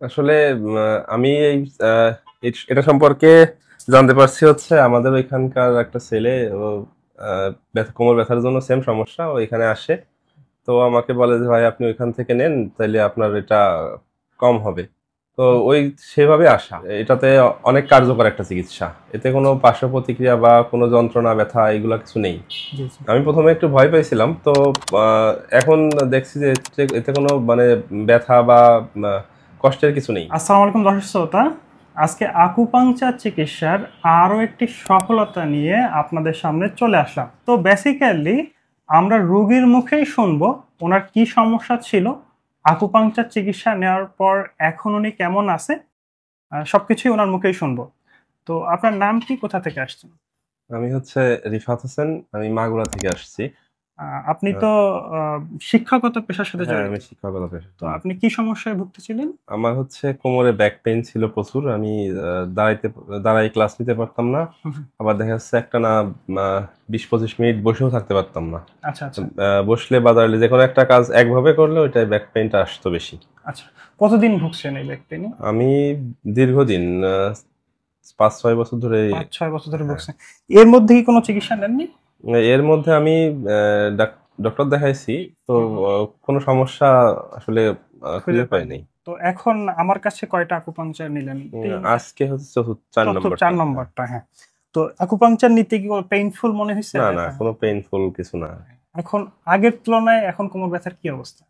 আসলে আমি এটা সম্পর্কে জানতে পারছি হচ্ছে আমাদের ওইখানকার একটা ছেলে ও কোমর ব্যথার জন্য সেম সমস্যা ও এখানে আসে। তো আমাকে বলে যে ভাই আপনি ওইখান থেকে নেন তাইলে আপনার এটা কম হবে। তো ওই সেভাবে আসা এটাতে অনেক কার্যকর একটা চিকিৎসা। এতে কোনো পার্শ্ব প্রতিক্রিয়া বা কোনো যন্ত্রণা ব্যথা এগুলা কিছু নেই। জি জি। আমি প্রথমে একটু ভয় পাইছিলাম, তো এখন দেখছি যে এতে কোনো মানে ব্যথা বা কষ্টের কিছু নেই। আসসালামু আলাইকুম দর্শক শ্রোতা, আজকে আকুপাংচার চিকিৎসার আরও একটি সফলতা নিয়ে আপনাদের সামনে চলে আসলাম। তো বেসিক্যালি আমরা রোগীর মুখেই শুনবো ওনার কি সমস্যা ছিল, আকুপাংচার চিকিৎসা নেওয়ার পর এখন উনি কেমন আছে, সবকিছুই ওনার মুখেই শুনবো। তো আপনার নাম কি, কোথা থেকে আসছেন? আমি হচ্ছে রিফাত হোসেন, আমি মাগুরা থেকে আসছি। আপনি আহ, তো আহ, শিক্ষাগত পেশার সাথে হ্যাঁ, জড়িত। আমি শিক্ষকতা পেশা। তো আপনি কি সমস্যায় ভুগতেছিলেন? আমার হচ্ছে কোমরে ব্যাক পেইন ছিল প্রচুর। আমি দাঁড়াই ক্লাস নিতে পারতাম না। আবার দেখা যাচ্ছে একটা না 20-25 মিনিট বসেও থাকতে পারতাম না। আচ্ছা আচ্ছা। বসলে বা দাঁড়ালে যে কোনো একটা কাজ একভাবে করলে ওইটাই ব্যাক পেইনটা আসতো বেশি। আচ্ছা, কতদিন ভুগছেন এই ব্যাক পেইনে? আমি দীর্ঘদিন 5-6 বছর ধরে। 5-6 বছর ধরে হ্যাঁ, ভুগছেন। এর মধ্যে কি কোনো চিকিৎসা নেননি? এর মধ্যে আমি ডক্টর দেখাইছি। তো হুম হুম। কোনো সমস্যা আসলে খুঁজে খুঁজে পাই পাইনি। নাই। তো এখন আমার কাছে কয়টা আকুপাংচার নিলেন? তিনটা? আজকে হচ্ছে চতুর্থ 4 চতুর্থ, চার নম্বরটা। হ্যাঁ। নম্বরটা, হ্যাঁ। তো আকুপাংচার নিতে কি পেইনফুল মনে হয়েছে না, না, ব্যথা? কোনো পেইনফুল কিছু না। এখন আগের তুলনায় এখন কোমর ব্যথার কি অবস্থা?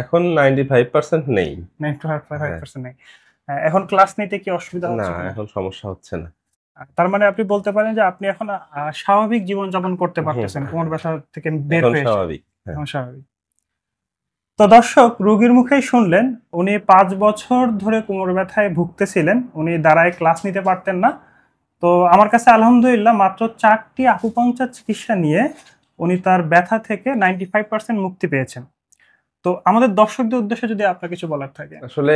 এখন 95% নেই। 95% হ্যাঁ। নেই। এখন ক্লাস নিতে কি অসুবিধা না, হচ্ছে কোনো? এখন সমস্যা হচ্ছে না। তার মানে আপনি বলতে পারেন যে আপনি এখন স্বাভাবিক জীবনযাপন করতে হুম, পারতেছেন কোমর ব্যথা থেকে বের এখন হয়ে এসে। স্বাভাবিক। হ্যাঁ। এখন স্বাভাবিক। তো দর্শক, রোগীর মুখেই শুনলেন উনি 5 বছর ধরে কোমর ব্যথায় ভুগতেছিলেন, উনি দাঁড়ায় ক্লাস নিতে পারতেন না। তো আমার কাছে আলহামদুলিল্লাহ মাত্র 4টি আকুপাংচার চিকিৎসা নিয়ে উনি তার ব্যথা থেকে 95% মুক্তি পেয়েছেন। তো আমাদের দর্শকদের উদ্দেশ্যে যদি আপনার কিছু বলার থাকে। আসলে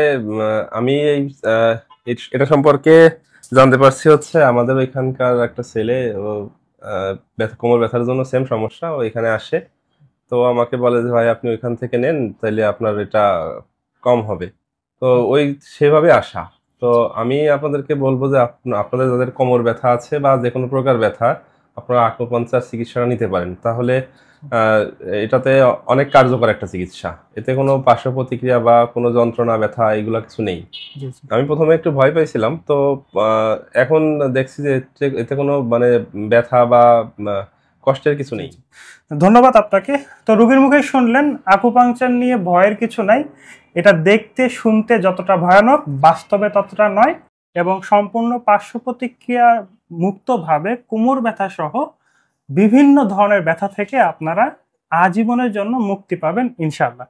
আমি এটা সম্পর্কে জানতে পারছি হচ্ছে আমাদের ওইখানকার একটা ছেলে ও কোমর ব্যথার জন্য সেম সমস্যা ও এখানে আসে। তো আমাকে বলে যে ভাই আপনি ওইখান থেকে নেন তাইলে আপনার এটা কম হবে। তো ওই সেভাবে আসা। তো আমি আপনাদেরকে বলবো যে আপনাদের যাদের কোমর ব্যথা আছে বা যে কোনো প্রকার ব্যথা, আপনারা আকুপাংচার চিকিৎসাটা নিতে পারেন। তাহলে আহ, এটাতে অনেক কার্যকর একটা চিকিৎসা। এতে কোনো পার্শ্ব প্রতিক্রিয়া বা কোনো যন্ত্রণা ব্যথা এগুলা কিছু নেই। জি জি। আমি প্রথমে একটু ভয় পাইছিলাম, তো এখন দেখছি যে এতে কোনো মানে ব্যথা বা আহ, কষ্টের কিছু জি নেই। জি। ধন্যবাদ আপনাকে। তো রোগীর মুখে শুনলেন আকুপাংচার নিয়ে ভয়ের কিছু নাই। এটা দেখতে শুনতে যতটা ভয়ানক, বাস্তবে ততটা নয়। এবং সম্পূর্ণ পার্শ্ব প্রতিক্রিয়া মুক্তভাবে কোমর ব্যথা সহ বিভিন্ন ধরনের ব্যথা থেকে আপনারা আজীবনের জন্য মুক্তি পাবেন ইনশাআল্লাহ।